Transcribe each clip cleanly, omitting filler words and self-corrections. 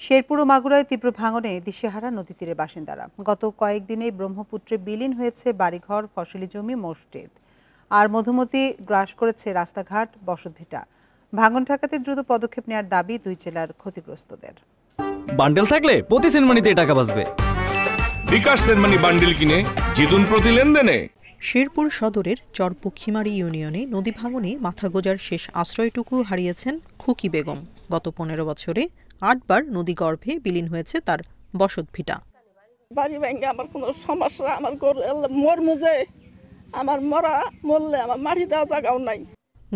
শেরপুর ও মাগুরায় তীব্র ভাঙনে দিশেহারা নদী তীরে বাসিন্দারা। গত কয়েকদিনে ব্রহ্মপুত্রে বিলীন হয়েছে বাড়িঘর, ফসলি জমি, মসজিদ। আর মধুমতি গ্রাস করেছে রাস্তাঘাট, বসতভিটা। ভাঙন ঠেকাতে দ্রুত পদক্ষেপ নেওয়ার দাবি দুই জেলার ক্ষতিগ্রস্তদের। বান্ডেল থাকলে প্রতি সেনমানিতে টাকা বাঁচবে। বিকাশ সেনমানি বান্ডেল কিনে জিতুন প্রতি লেনদেনে। শেরপুর সদরের চরপক্ষিমারি ইউনিয়নে নদী ভাঙনে মাথা গোজার শেষ আশ্রয়টুকু হারিয়েছেন খুকি বেগম। গত 15 বছরে 8 বার নদী গর্ভে বিলীন হয়েছে তার বসতভিটা। বাড়ি ভেঙে আমার কোনো সমস্যা, আমার আমার মরলে আমার মাটি দেওয়া জায়গাও নাই।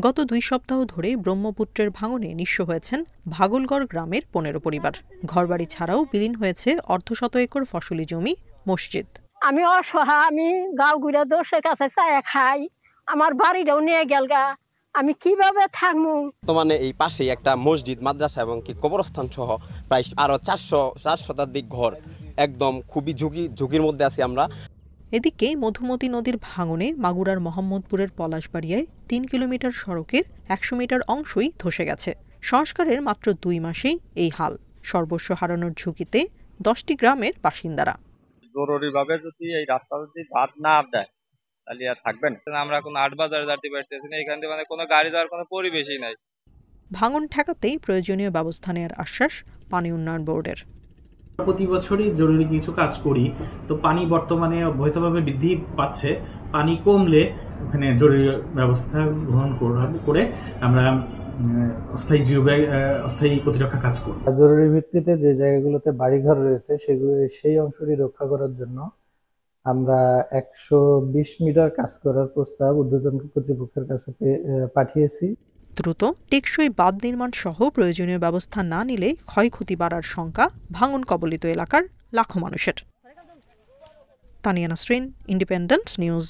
গত 2 সপ্তাহ ধরে ব্রহ্মপুত্রের ভাঙনে নিঃস্ব হয়েছেন ভাগলগড় গ্রামের 15 পরিবার। ঘরবাড়ি ছাড়াও বিলীন হয়েছে অর্ধশত একর ফসলি জমি, মসজিদ। আমি অসহায়, আমি গাঁও ঘুরে দোষের কাছে চায়া খাই, আমার বাড়িটাও নিয়ে গেলগা, আমি কিভাবে থাকবো? বর্তমানে এই পাশেই একটা মসজিদ, মাদ্রাসা এবং কি কবরস্থান সহ প্রায় আরো 400 শতাধিক ঘর একদম খুবই ঝুঁকির মধ্যে আছি আমরা। এদিকে মধুমতি নদীর ভাঙনে মাগুরার মোহাম্মদপুরের পলাশবাড়িয়ায় 3 কিলোমিটার সড়কের 100 মিটার অংশই ধসে গেছে। সংস্কারের মাত্র 2 মাসেই এই হাল। সর্বস্ব হারানোর ঝুঁকিতে 10টি গ্রামের বাসিন্দারা। জরুরিভাবে যদি এই রাস্তা যদি বাদ না দেয় তাহলে আর থাকবেন। আমরা কোনো 8 বাজারে যেতে পারতেছি না, এখান থেকে মানে কোনো গাড়ি যাওয়ার কোনো পরিবেশই নাই। ভাঙন ঠেকাতেই প্রয়োজনীয় ব্যবস্থা নেওয়ার আশ্বাস পানি উন্নয়ন বোর্ডের। প্রতি বছরই জরুরি কিছু কাজ করি, তো পানি বর্তমানে অব্যাহতভাবে বৃদ্ধি পাচ্ছে। পানি কমলে ওখানে জরুরি ব্যবস্থা গ্রহণ করে আমরা অস্থায়ী প্রতিরক্ষা কাজ করব। জরুরি ভিত্তিতে যে জায়গাগুলোতে বাড়িঘর রয়েছে সেই অংশটি রক্ষা করার জন্য আমরা 120 মিটার কাজ করার প্রস্তাব ঊর্ধ্বতন কর্তৃপক্ষের কাছে পাঠিয়েছি। দ্রুত টেকসই বাঁধ নির্মাণ সহ প্রয়োজনীয় ব্যবস্থা না নিলে ক্ষয়ক্ষতি বাড়ার শঙ্কা ভাঙন কবলিত এলাকার লাখো মানুষের। Tania Nasrin, independent news.